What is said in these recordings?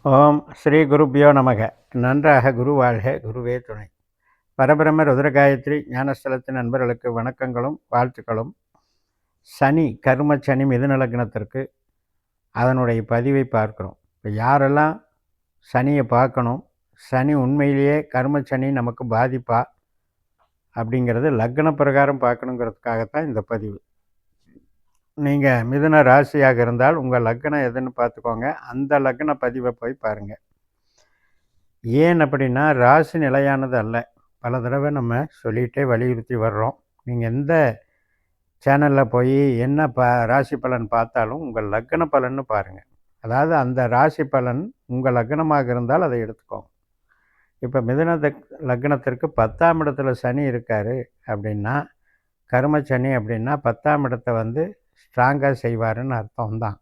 ஓம் ஸ்ரீ குருப்பியோ நமக. நன்றாக குரு வாழ்க, குருவே துணை. பரபிரம ருத்ரகாயத்ரி ஞானஸ்தலத்தின் நண்பர்களுக்கு வணக்கங்களும் வாழ்த்துக்களும். சனி கர்ம சனி மிதுன லக்னத்திற்கு அதனுடைய பதிவை பார்க்குறோம். இப்போ யாரெல்லாம் சனியை பார்க்கணும், சனி உண்மையிலேயே கர்ம சனி நமக்கு பாதிப்பா அப்படிங்கிறது லக்ன பிரகாரம் பார்க்கணுங்கிறதுக்காகத்தான் இந்த பதிவு. நீங்கள் மிதுன ராசியாக இருந்தால் உங்கள் லக்னம் எதுன்னு பார்த்துக்கோங்க. அந்த லக்ன பதிவை போய் பாருங்கள். ஏன் அப்படின்னா, ராசி நிலையானது அல்ல. பல தடவை நம்ம சொல்லிகிட்டே வலியுறுத்தி வர்றோம். நீங்கள் எந்த சேனலில் போய் என்ன ராசி பலன் பார்த்தாலும் உங்கள் லக்ன பலன்னு பாருங்கள். அதாவது அந்த ராசி பலன் உங்கள் லக்னமாக இருந்தால் அதை எடுத்துக்கோங்க. இப்போ மிதுன லக்னத்திற்கு 10ஆம் இடத்துல சனி இருக்கார் அப்படின்னா, கர்ம சனி அப்படின்னா 10ஆம் இடத்தை ஸ்ட்ராங்காக செய்வாருன்னு அர்த்தம் தான்.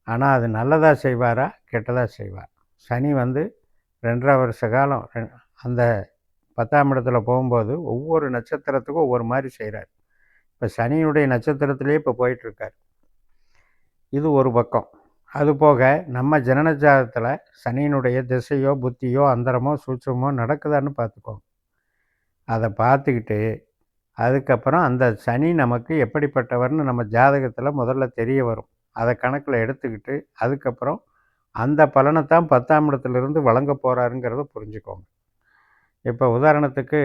ஆனால் அது நல்லதாக செய்வாரா கெட்டதாக செய்வார்? சனி 2.5 வருஷ காலம் அந்த 10ஆம் இடத்துல போகும்போது ஒவ்வொரு நட்சத்திரத்துக்கும் ஒவ்வொரு மாதிரி செய்கிறார். இப்போ சனியுடைய நட்சத்திரத்திலே இப்போ போயிட்டுருக்கார். இது ஒரு பக்கம். அதுபோக நம்ம ஜனன ஜாதகத்தில் சனியினுடைய திசையோ புத்தியோ அந்தரமோ சூட்சமோ நடக்குதான்னு பார்த்துக்கோங்க. அதை பார்த்துக்கிட்டு அதுக்கப்புறம் அந்த சனி நமக்கு எப்படிப்பட்டவர்னு நம்ம ஜாதகத்தில் முதல்ல தெரிய வரும். அதை கணக்கில் எடுத்துக்கிட்டு அதுக்கப்புறம் அந்த பலனை தான் 10ஆம் இடத்துலேருந்து வழங்க போகிறாருங்கிறத புரிஞ்சுக்கோங்க. இப்போ உதாரணத்துக்கு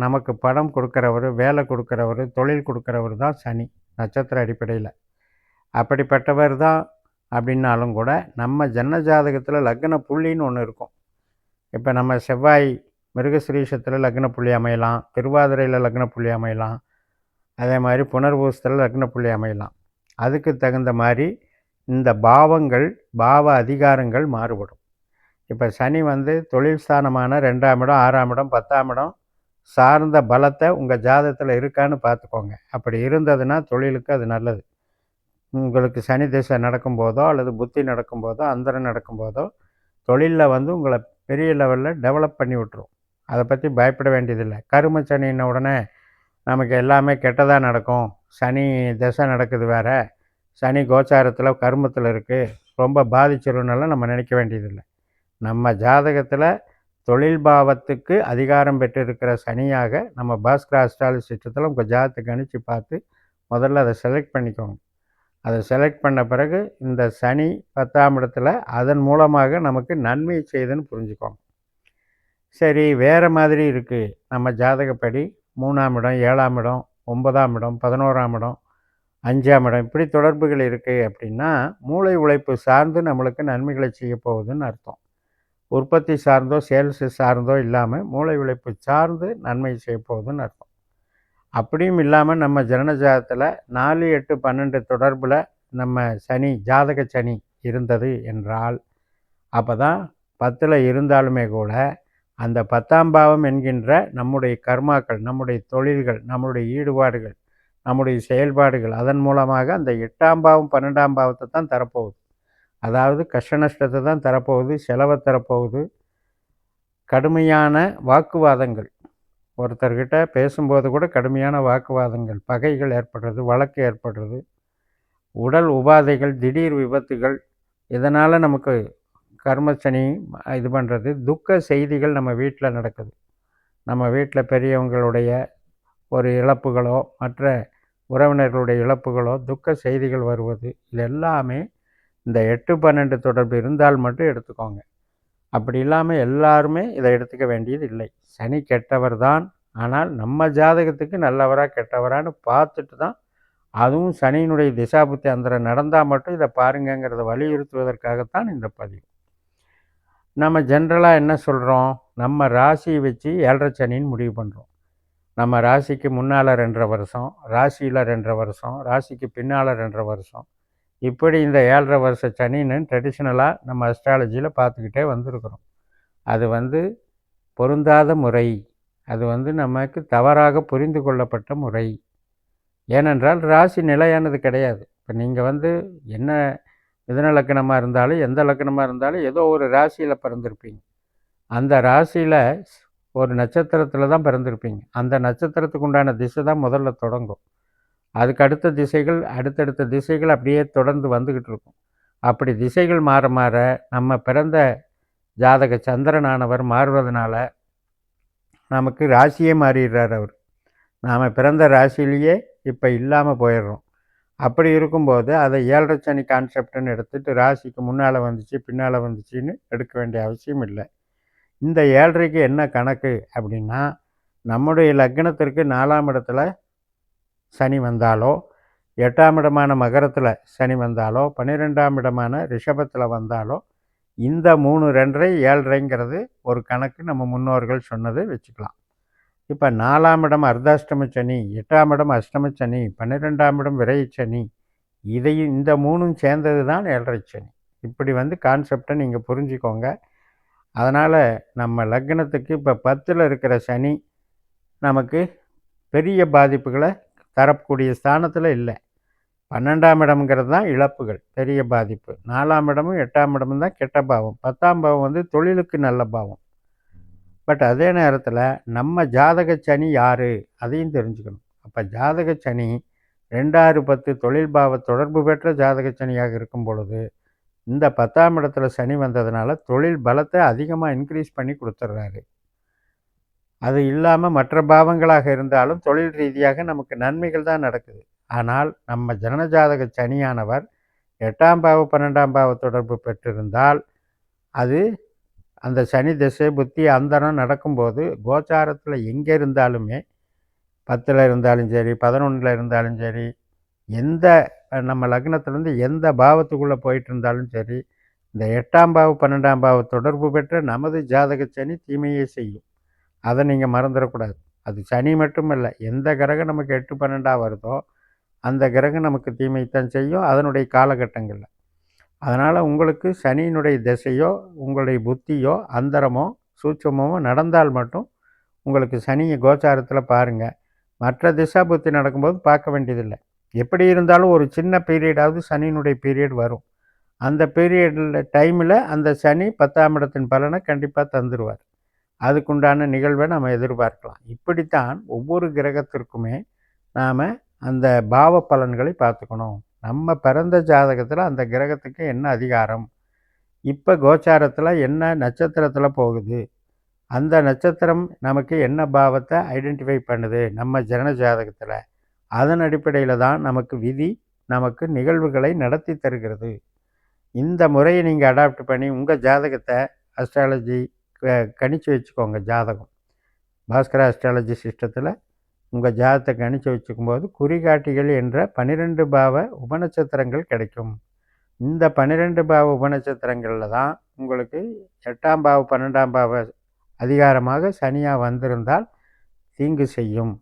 நமக்கு பணம் கொடுக்குறவர், வேலை கொடுக்குறவர், தொழில் கொடுக்குறவர் தான் சனி நட்சத்திர அடிப்படையில். அப்படிப்பட்டவர் தான் அப்படின்னாலும் கூட நம்ம ஜன்ம ஜாதகத்தில் லக்ன புள்ளின்னு ஒன்று இருக்கும். இப்போ நம்ம செவ்வாய் மிருகசிரீஷத்தில் லக்ன புள்ளி அமையலாம், திருவாதிரையில் லக்ன புள்ளி அமையலாம், அதே மாதிரி புனர்பூசத்தில் லக்ன புள்ளி அமையலாம். அதுக்கு தகுந்த மாதிரி இந்த பாவங்கள், பாவ அதிகாரங்கள் மாறுபடும். இப்போ சனி தொழில் ஸ்தானமான 2ஆம் இடம், 6ஆம் இடம், 10ஆம் இடம் சார்ந்த பலத்தை உங்கள் ஜாதகத்தில் இருக்கான்னு பார்த்துக்கோங்க. அப்படி இருந்ததுன்னா தொழிலுக்கு அது நல்லது. உங்களுக்கு சனி திசை நடக்கும்போதோ அல்லது புத்தி நடக்கும்போதோ அந்தரம் நடக்கும்போதோ தொழிலில் உங்களை பெரிய லெவலில் டெவலப் பண்ணி விட்டுரும். அதை பற்றி பயப்பட வேண்டியதில்லை. கரும சனின்ன உடனே நமக்கு எல்லாமே கெட்டதாக நடக்கும், சனி திசை நடக்குது வேறு, சனி கோச்சாரத்தில் கர்மத்தில் இருக்குது, ரொம்ப பாதிச்சிரும்னால நம்ம நினைக்க வேண்டியதில்லை. நம்ம ஜாதகத்தில் தொழில் பாவத்துக்கு அதிகாரம் பெற்றிருக்கிற சனியாக நம்ம பாஸ்கர அஸ்ட்ராலஜி சிஸ்டத்தில் உங்கள் ஜாதகத்தை கணித்து பார்த்து முதல்ல அதை செலக்ட் பண்ணிக்கோங்க. அதை செலக்ட் பண்ண பிறகு இந்த சனி 10ஆம் இடத்துல அதன் மூலமாக நமக்கு நன்மை செய்யுதுன்னு புரிஞ்சுக்கோங்க. சரி, வேறு மாதிரி இருக்குது நம்ம ஜாதகப்படி 3ஆம் இடம், 7ஆம் இடம், 9ஆம் இடம், 11ஆம் இடம், 5ஆம் இடம் இப்படி தொடர்புகள் இருக்குது அப்படின்னா மூளை உழைப்பு சார்ந்து நம்மளுக்கு நன்மைகளை செய்ய போகுதுன்னு அர்த்தம். உற்பத்தி சார்ந்தோ சேல்ஸு சார்ந்தோ இல்லாமல் மூளை உழைப்பு சார்ந்து நன்மை செய்ய போகுதுன்னு அர்த்தம். அப்படியும் இல்லாமல் நம்ம ஜனன ஜாதகத்தில் 4, 8, 12 தொடர்பில் நம்ம சனி ஜாதக சனி இருந்தது என்றால் அப்போ தான் 10ல் இருந்தாலுமே கூட அந்த 10ஆம் பாவம் என்கின்ற நம்முடைய கர்மாக்கள், நம்முடைய தொழில்கள், நம்முடைய ஈடுபாடுகள், நம்முடைய செயல்பாடுகள் அதன் மூலமாக அந்த 8ஆம் பாவம் 12ஆம் பாவத்தை தான் தரப்போகுது. அதாவது கஷ்ட நஷ்டத்தை தான் தரப்போகுது, செலவை தரப்போகுது, கடுமையான வாக்குவாதங்கள், ஒருத்தர்கிட்ட பேசும்போது கூட கடுமையான வாக்குவாதங்கள், பகைகள் ஏற்படுறது, வழக்கு ஏற்படுறது, உடல் உபாதைகள், திடீர் விபத்துகள், இதனால் நமக்கு கர்மசனி இது பண்ணுறது, துக்க செய்திகள் நம்ம வீட்டில் நடக்குது. நம்ம வீட்டில் பெரியவங்களுடைய ஒரு இழப்புகளோ மற்ற உறவினர்களுடைய இழப்புகளோ துக்க செய்திகள் வருவது, இது எல்லாமே இந்த 8, 12 தொடர்பு இருந்தால் மட்டும் எடுத்துக்கோங்க. அப்படி இல்லாமல் எல்லாருமே இதை எடுத்துக்க வேண்டியது இல்லை. சனி கெட்டவர் தான், ஆனால் நம்ம ஜாதகத்துக்கு நல்லவரா கெட்டவரான்னு பார்த்துட்டு தான், அதுவும் சனியினுடைய திசாபுத்தி அந்தரம் நடந்தால் மட்டும் இதை பாருங்கிறத வலியுறுத்துவதற்காகத்தான் இந்த பதிவு. நம்ம ஜென்ரலாக என்ன சொல்கிறோம், நம்ம ராசியை வச்சு 7.5 சனின்னு முடிவு பண்ணுறோம். நம்ம ராசிக்கு முன்னால் 2.5 வருஷம், ராசியில் 2.5 வருஷம், ராசிக்கு பின்னால் 2.5 வருஷம், இப்படி இந்த 7.5 வருஷ சனின்னு ட்ரெடிஷ்னலாக நம்ம அஸ்ட்ராலஜியில் பார்த்துக்கிட்டே வந்திருக்கிறோம். அது பொருந்தாத முறை, அது நமக்கு தவறாக புரிந்து கொள்ளப்பட்ட முறை. ஏனென்றால் ராசி நிலையானது கிடையாது. இப்போ நீங்கள் என்ன மிதுன லக்னமாக இருந்தாலும் எந்த லக்னமாக இருந்தாலும் ஏதோ ஒரு ராசியில் பிறந்திருப்பீங்க. அந்த ராசியில் ஒரு நட்சத்திரத்தில் தான் பிறந்திருப்பீங்க. அந்த நட்சத்திரத்துக்கு உண்டான திசை தான் முதல்ல தொடங்கும். அதுக்கு அடுத்த திசைகள், அடுத்தடுத்த திசைகள் அப்படியே தொடர்ந்து வந்துக்கிட்டு இருக்கும். அப்படி திசைகள் மாற மாற நம்ம பிறந்த ஜாதக சந்திரனானவர் மாறுவதனால நமக்கு ராசியே மாறிடுறார் அவர். நாம் பிறந்த ராசியிலேயே இப்போ இல்லாமல் போயிடுறோம். அப்படி இருக்கும்போது அதை 7.5 சனி கான்செப்ட்னு எடுத்துகிட்டு ராசிக்கு முன்னால் வந்துச்சு பின்னால் வந்துச்சுன்னு எடுக்க வேண்டிய அவசியம் இல்லை. இந்த 7.5க்கு என்ன கணக்கு அப்படின்னா, நம்முடைய லக்னத்திற்கு 4ஆம் இடத்துல சனி வந்தாலோ, 8ஆம் இடமான மகரத்தில் சனி வந்தாலோ, 12ஆம் இடமான ரிஷபத்தில் வந்தாலோ, இந்த 3 2.5 7.5ங்கிறது ஒரு கணக்கு நம்ம முன்னோர்கள் சொன்னது வச்சுக்கலாம். இப்போ 4ஆம் இடம் அர்த்தாஷ்டம சனி, 8ஆம் இடம் அஷ்டம சனி, 12ஆம் இடம் விரை சனி, இதையும் இந்த 3ம் சேர்ந்தது தான் 7.5 சனி. இப்படி கான்செப்டை நீங்கள் புரிஞ்சுக்கோங்க. அதனால் நம்ம லக்னத்துக்கு இப்போ 10ல் இருக்கிற சனி நமக்கு பெரிய பாதிப்புகளை தரக்கூடிய ஸ்தானத்தில் இல்லை. 12ஆம் இடம்ங்கிறது தான் இழப்புகள், பெரிய பாதிப்பு. 4ஆம் இடமும் 8ஆம் இடமும் தான் கெட்ட பாவம். 10ஆம் பாவம் தொழிலுக்கு நல்ல பாவம். பட் அதே நேரத்தில் நம்ம ஜாதக சனி யார் அதையும் தெரிஞ்சுக்கணும். அப்போ ஜாதக சனி 2, 6, 10 தொழில் பாவ தொடர்பு பெற்ற ஜாதக சனியாக இருக்கும் பொழுது இந்த 10ஆம் இடத்துல சனி வந்ததுனால தொழில் பலத்தை அதிகமாக இன்க்ரீஸ் பண்ணி கொடுத்துட்றாரு. அது இல்லாமல் மற்ற பாவங்களாக இருந்தாலும் தொழில் ரீதியாக நமக்கு நன்மைகள் தான் நடக்குது. ஆனால் நம்ம ஜனன ஜாதக சனியானவர் 8ஆம் பாவ 12ஆம் பாவ தொடர்பு பெற்றிருந்தால் அது அந்த சனி திசை புத்தி அந்தரம் நடக்கும்போது கோச்சாரத்தில் எங்கே இருந்தாலுமே 10ல் இருந்தாலும் சரி 11ல் இருந்தாலும் சரி எந்த நம்ம லக்னத்திலேருந்து எந்த பாவத்துக்குள்ளே போயிட்டு இருந்தாலும் சரி இந்த 8ஆம் பாவ 12ஆம் பாவ தொடர்பு பெற்ற நமது ஜாதக சனி தீமையே செய்யும். அதை நீங்கள் மறந்துடக்கூடாது. அது சனி மட்டும் இல்லை, எந்த கிரகம் நமக்கு 8, 12ஆக வருதோ அந்த கிரகம் நமக்கு தீமைத்தான் செய்யும் அதனுடைய காலகட்டங்களில். அதனால் உங்களுக்கு சனியினுடைய திசையோ உங்களுடைய புத்தியோ அந்தரமோ சூட்சமோ நடந்தால் மட்டும் உங்களுக்கு சனியை கோச்சாரத்தில் பாருங்கள். மற்ற திசா புத்தி நடக்கும்போது பார்க்க வேண்டியதில்லை. எப்படி இருந்தாலும் ஒரு சின்ன பீரியடாவது சனியினுடைய பீரியட் வரும். அந்த பீரியடில் டைமில் அந்த சனி 10ஆம் இடத்தின் பலனை கண்டிப்பாக தந்துடுவார். அதுக்குண்டான நிகழ்வை நம்ம எதிர்பார்க்கலாம். இப்படித்தான் ஒவ்வொரு கிரகத்திற்குமே நாம் அந்த பாவ பலன்களை பார்த்துக்கணும். நம்ம பிறந்த ஜாதகத்தில் அந்த கிரகத்துக்கு என்ன அதிகாரம், இப்போ கோச்சாரத்தில் என்ன நட்சத்திரத்தில் போகுது, அந்த நட்சத்திரம் நமக்கு என்ன பாவத்தை ஐடென்டிஃபை பண்ணுது நம்ம ஜனன ஜாதகத்தில், அதன் அடிப்படையில் தான் நமக்கு விதி நமக்கு நிகழ்வுகளை நடத்தி தருகிறது. இந்த முறையை நீங்கள் அடாப்ட் பண்ணி உங்கள் ஜாதகத்தை அஸ்ட்ராலஜி கணிச்சு வச்சுக்கோங்க. ஜாதகம் பாஸ்கரா அஸ்ட்ராலஜி சிஸ்டத்தில் உங்கள் ஜாதகத்தை கணிச்சு வச்சுக்கும்போது குறிகாட்டிகள் என்ற 12 பாவ உபநட்சத்திரங்கள் கிடைக்கும். இந்த 12 பாவ உபநட்சத்திரங்களில் தான் உங்களுக்கு 8ஆம் பாவ 12ஆம் பாவ அதிகாரமாக சனியாக வந்திருந்தால் தீங்கு செய்யும்.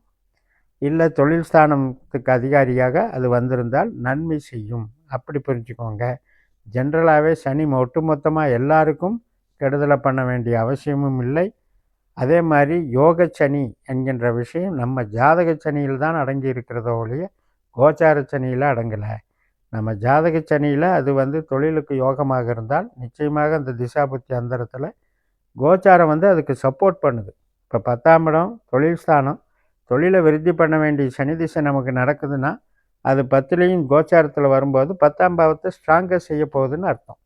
இல்லை தொழில் ஸ்தானத்துக்கு அதிகாரியாக அது வந்திருந்தால் நன்மை செய்யும். அப்படி புரிஞ்சுக்கோங்க. ஜென்ரலாகவே சனி ஒட்டுமொத்தமாக எல்லாருக்கும் கெடுதலை பண்ண வேண்டிய அவசியமும் இல்லை. அதே மாதிரி யோக சனி என்கின்ற விஷயம் நம்ம ஜாதக சனியில் தான் அடங்கி இருக்கிறதோ ஒழிய கோச்சார சனியில் அடங்கலை. நம்ம ஜாதக சனியில் அது தொழிலுக்கு யோகமாக இருந்தால் நிச்சயமாக அந்த திசாபுத்தி அந்தரத்தில் கோச்சாரம் அதுக்கு சப்போர்ட் பண்ணுது. இப்போ 10ஆம் இடம் தொழில் ஸ்தானம், தொழிலை விருத்தி பண்ண வேண்டிய சனி திசை நமக்கு நடக்குதுன்னா அது 10லேயும் கோச்சாரத்தில் வரும்போது 10ஆம் பாவத்தை ஸ்ட்ராங்காக செய்ய போகுதுன்னு அர்த்தம்.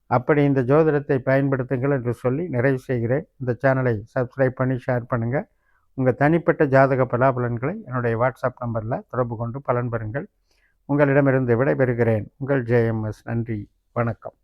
அப்படி இந்த ஜோதிடத்தை பயன்படுத்துங்கள் என்று சொல்லி நிறைவு செய்கிறேன். இந்த சேனலை சப்ஸ்கிரைப் பண்ணி ஷேர் பண்ணுங்கள். உங்கள் தனிப்பட்ட ஜாதக பலாபலன்களை என்னுடைய வாட்ஸ்அப் நம்பரில் தொடர்பு கொண்டு பலன் பெறுங்கள். உங்களிடமிருந்து விடைபெறுகிறேன். உங்கள் JMS. நன்றி, வணக்கம்.